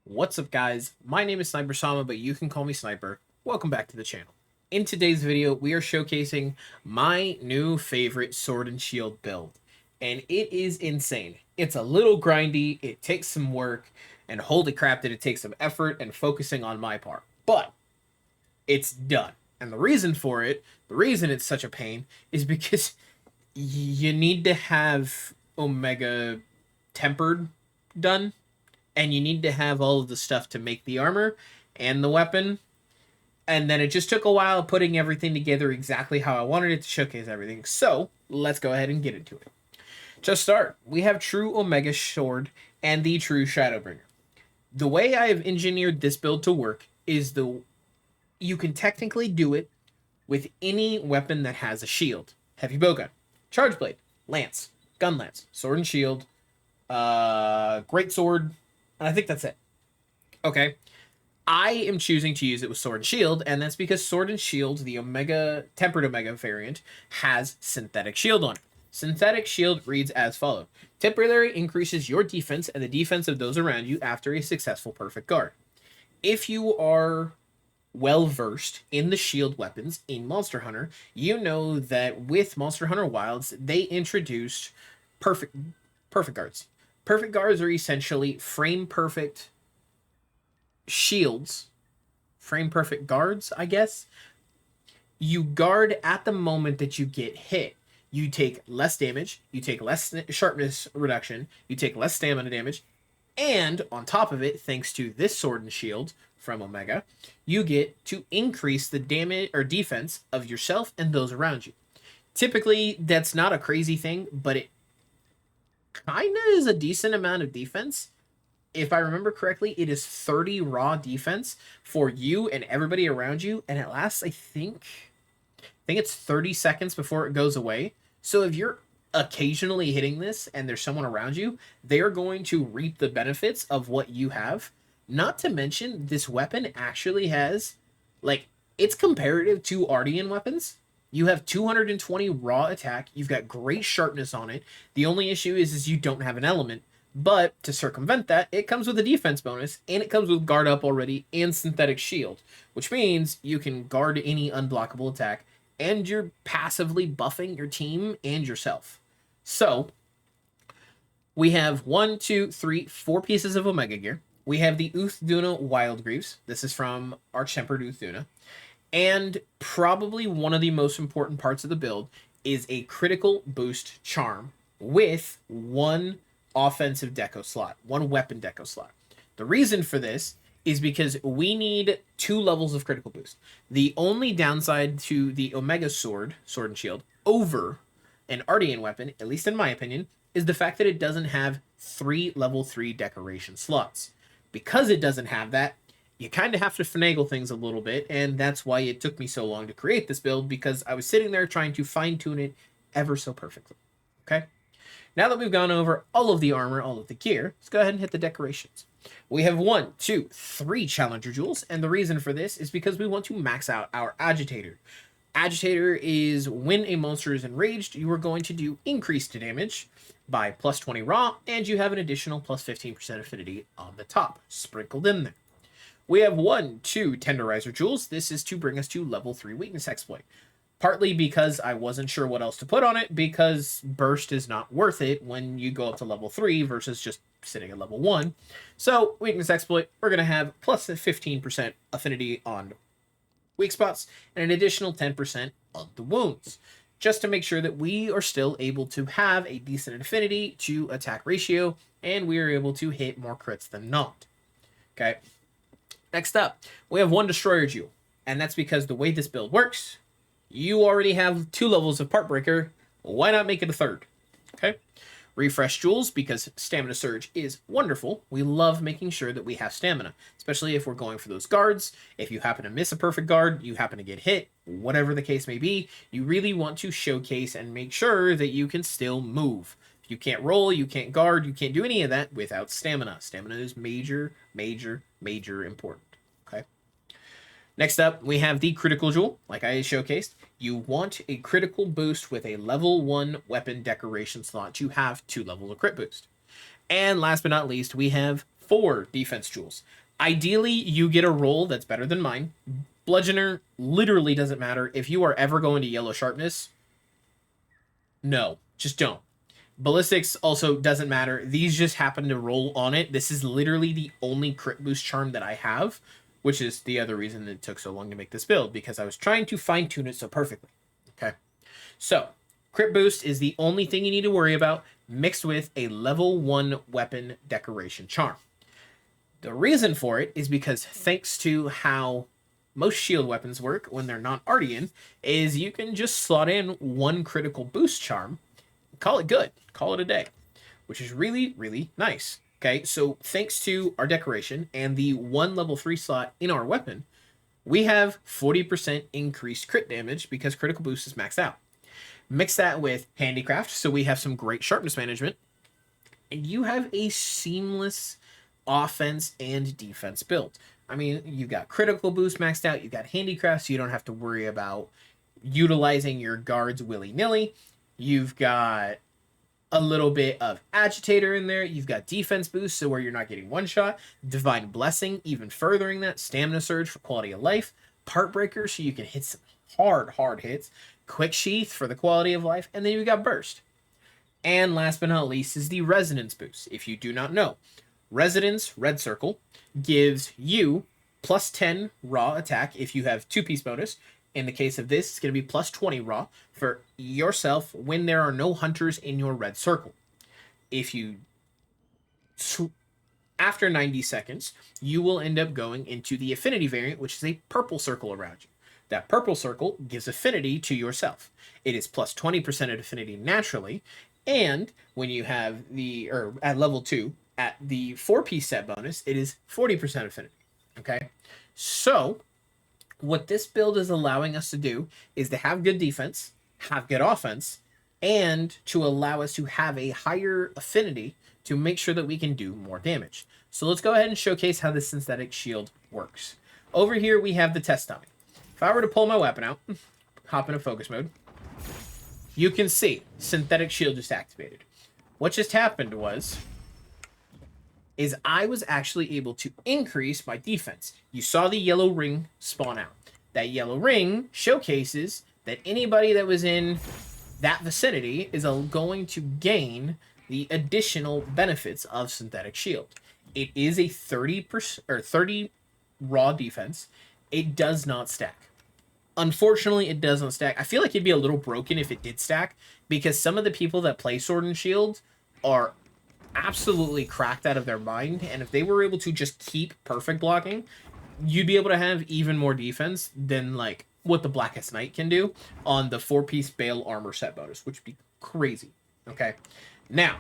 What's up, guys? My name is SnyperSama, but you can call me Sniper. Welcome back to the channel. In today's video, we are showcasing my new favorite sword and shield build, and it is insane. It's a little grindy, it takes some work, and holy crap did it take some effort and focusing on my part. But it's done. And the reason it's such a pain, is because you need to have Omega tempered done, and you need to have all of the stuff to make the armor and the weapon. And then it just took a while putting everything together exactly how I wanted it to showcase everything. So let's go ahead and get into it. To start, we have True Omega Sword and the True Shadowbringer. The way I have engineered this build to work is you can technically do it with any weapon that has a shield. Heavy bowgun, charge blade, lance, gun lance, sword and shield, great sword, and I think that's it. Okay. I am choosing to use it with sword and shield, and that's because sword and shield, the Omega tempered Omega variant, has synthetic shield on it. Synthetic shield reads as follows. Temporarily increases your defense and the defense of those around you after a successful perfect guard. If you are well versed in the shield weapons in Monster Hunter, you know that with Monster Hunter Wilds, they introduced perfect guards. Perfect guards are essentially frame perfect shields, frame perfect guards, I guess. You guard at the moment that you get hit. You take less damage, you take less sharpness reduction, you take less stamina damage, and on top of it, thanks to this sword and shield from Omega, you get to increase the damage or defense of yourself and those around you. Typically, that's not a crazy thing, but it kind of is a decent amount of defense. If I remember correctly, it is 30 raw defense for you and everybody around you, and it lasts, I think it's 30 seconds before it goes away. So if you're occasionally hitting this and there's someone around you, they're going to reap the benefits of what you have. Not to mention, this weapon actually has, it's comparative to Ardean weapons. You have 220 raw attack. You've got great sharpness on it. The only issue is you don't have an element. But to circumvent that, it comes with a defense bonus, and it comes with guard up already and synthetic shield, which means you can guard any unblockable attack, and you're passively buffing your team and yourself. So we have 4 pieces of Omega gear. We have the Uthduna Wild Greaves. This is from Arch-Tempered Uthduna. And probably one of the most important parts of the build is a critical boost charm with one offensive deco slot, one weapon deco slot. The reason for this is because we need 2 levels of critical boost. The only downside to the Omega sword and shield, over an Ardean weapon, at least in my opinion, is the fact that it doesn't have 3 level 3 decoration slots. Because it doesn't have that, you kind of have to finagle things a little bit, and that's why it took me so long to create this build, because I was sitting there trying to fine-tune it ever so perfectly. Okay? Now that we've gone over all of the armor, all of the gear, let's go ahead and hit the decorations. We have 1, 2, 3 Challenger Jewels, and the reason for this is because we want to max out our Agitator. Agitator is when a monster is enraged, you are going to do increased damage by plus 20 raw, and you have an additional plus 15% affinity on the top, sprinkled in there. We have 1, 2 Tenderizer Jewels. This is to bring us to level 3 weakness exploit. Partly because I wasn't sure what else to put on it, because burst is not worth it when you go up to level 3 versus just sitting at level 1. So, weakness exploit, we're going to have plus 15% affinity on weak spots and an additional 10% on the wounds, just to make sure that we are still able to have a decent affinity to attack ratio, and we are able to hit more crits than not. Okay. Next up, we have 1 Destroyer Jewel, and that's because the way this build works, you already have 2 levels of Part Breaker. Why not make it a 3rd? Okay. Refresh Jewels, because Stamina Surge is wonderful. We love making sure that we have stamina, especially if we're going for those guards. If you happen to miss a perfect guard, you happen to get hit, whatever the case may be, you really want to showcase and make sure that you can still move. If you can't roll, you can't guard, you can't do any of that without stamina. Stamina is major important. Okay. Next up, we have the Critical Jewel, like I showcased. You want a critical boost with a level 1 weapon decoration slot to have 2 levels of crit boost. And last but not least, we have 4 defense jewels. Ideally, you get a roll that's better than mine. Bludgeoner literally doesn't matter. If you are ever going to yellow sharpness, no, just don't. Ballistics also doesn't matter. These just happen to roll on it. This is literally the only crit boost charm that I have, which is the other reason that it took so long to make this build, because I was trying to fine-tune it so perfectly. Okay, so crit boost is the only thing you need to worry about, mixed with a level 1 weapon decoration charm. The reason for it is because thanks to how most shield weapons work when they're not Ardian, is you can just slot in 1 critical boost charm, call it good, call it a day, which is really, really nice. Okay, so thanks to our decoration and the 1 level 3 slot in our weapon, we have 40% increased crit damage because critical boost is maxed out. Mix that with handicraft, so we have some great sharpness management, and you have a seamless offense and defense build. I mean, you got critical boost maxed out, you got handicraft, so you don't have to worry about utilizing your guards willy-nilly. You've got a little bit of agitator in there. You've got defense boost, so where you're not getting one shot. Divine blessing, even furthering that. Stamina surge for quality of life. Part breaker, so you can hit some hard hits. Quick sheath for the quality of life. And then you've got burst. And last but not least is the resonance boost. If you do not know, resonance red circle gives you plus 10 raw attack if you have 2-piece bonus. In the case of this, it's going to be plus 20 raw for yourself when there are no hunters in your red circle. If you, after 90 seconds, you will end up going into the affinity variant, which is a purple circle around you. That purple circle gives affinity to yourself. It is plus 20% of affinity naturally, and when you have the, or at level 2, at the 4-piece set bonus, it is 40% affinity. Okay? So what this build is allowing us to do is to have good defense, have good offense, and to allow us to have a higher affinity to make sure that we can do more damage. So let's go ahead and showcase how this synthetic shield works. Over here we have the test dummy. If I were to pull my weapon out, hop into focus mode, you can see synthetic shield just activated. What just happened is I was actually able to increase my defense. You saw the yellow ring spawn out. That yellow ring showcases that anybody that was in that vicinity is going to gain the additional benefits of synthetic shield. It is a 30% or 30 raw defense. It does not stack. Unfortunately, it doesn't stack. I feel like it'd be a little broken if it did stack, because some of the people that play Sword and Shield are absolutely cracked out of their mind, and if they were able to just keep perfect blocking, you'd be able to have even more defense than like what the Blackest Knight can do on the 4-piece Bale armor set bonus, which would be crazy. Okay, now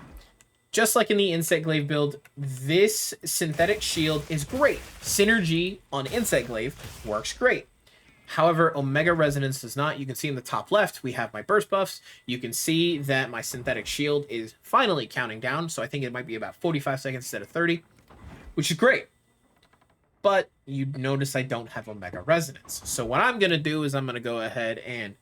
just like in the Insect Glaive build, this synthetic shield is great. Synergy on Insect Glaive works great. However, Omega Resonance does not. You can see in the top left, we have my burst buffs. You can see that my synthetic shield is finally counting down. So I think it might be about 45 seconds instead of 30, which is great. But you notice I don't have Omega Resonance. So what I'm going to do is I'm going to go ahead and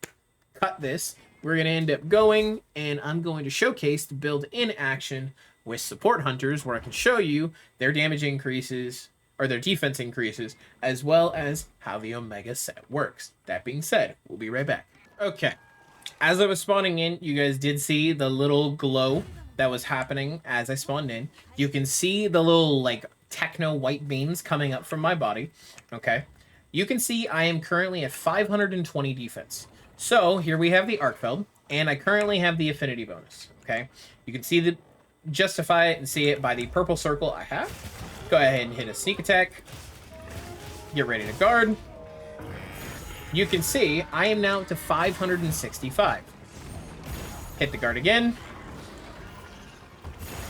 cut this. We're going to end up going, and I'm going to showcase the build in action with support hunters, where I can show you their damage increases, or their defense increases, as well as how the Omega set works. That being said, we'll be right back. Okay, as I was spawning in, you guys did see the little glow that was happening as I spawned in. You can see the little, like, techno white beams coming up from my body, okay? You can see I am currently at 520 defense. So, here we have the Arcfeld, and I currently have the affinity bonus, okay? You can see the, justify it and see it by the purple circle I have. Go ahead and hit a sneak attack. Get ready to guard. You can see I am now to 565. Hit the guard again.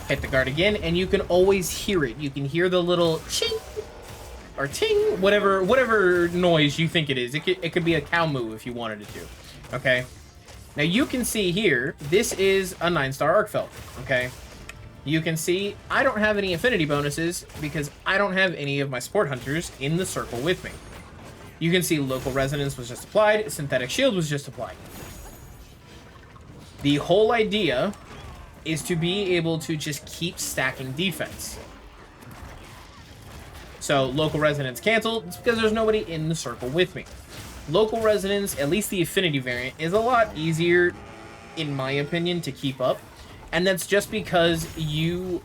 Hit the guard again, and you can always hear it. You can hear the little ching or ting, whatever noise you think it is. It could be a cow moo if you wanted it to. Okay. Now you can see here, this is a 9-star Arcfeld. Okay. You can see I don't have any affinity bonuses because I don't have any of my support hunters in the circle with me. You can see local resonance was just applied, synthetic shield was just applied. The whole idea is to be able to just keep stacking defense. So local resonance canceled. It's because there's nobody in the circle with me. Local resonance, at least the affinity variant, is a lot easier, in my opinion, to keep up. And that's just because you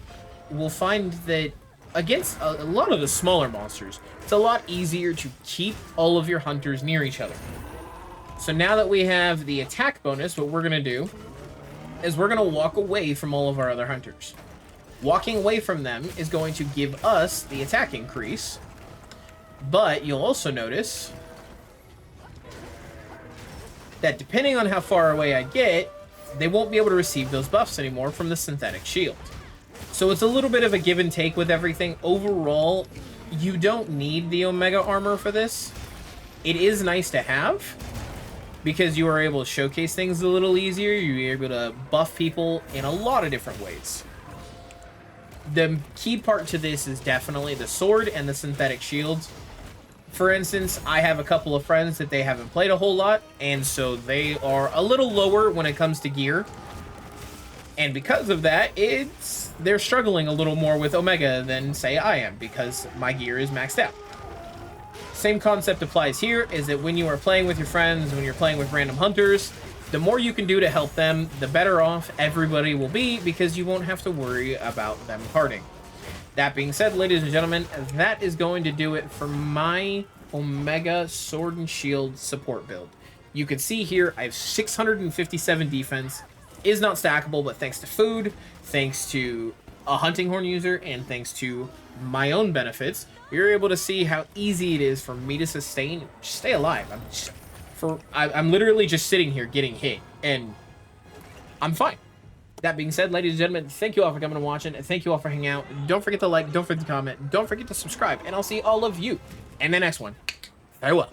will find that against a lot of the smaller monsters, it's a lot easier to keep all of your hunters near each other. So now that we have the attack bonus, what we're going to do is we're going to walk away from all of our other hunters. Walking away from them is going to give us the attack increase, but you'll also notice that depending on how far away I get, they won't be able to receive those buffs anymore from the synthetic shield. So it's a little bit of a give and take with everything. Overall, you don't need the Omega armor for this. It is nice to have, because you are able to showcase things a little easier. You're able to buff people in a lot of different ways. The key part to this is definitely the sword and the synthetic shields. For instance, I have a couple of friends that they haven't played a whole lot, and so they are a little lower when it comes to gear. And because of that, they're struggling a little more with Omega than, say, I am, because my gear is maxed out. Same concept applies here, is that when you are playing with your friends, when you're playing with random hunters, the more you can do to help them, the better off everybody will be, because you won't have to worry about them parting. That being said, ladies and gentlemen, that is going to do it for my Omega Sword and Shield support build. You can see here, I have 657 defense. Is not stackable, but thanks to food, thanks to a hunting horn user, and thanks to my own benefits, you're able to see how easy it is for me to sustain, stay alive. I'm literally just sitting here getting hit, and I'm fine. That being said, ladies and gentlemen, thank you all for coming and watching, and thank you all for hanging out. Don't forget to like, don't forget to comment, don't forget to subscribe, and I'll see all of you in the next one. Farewell.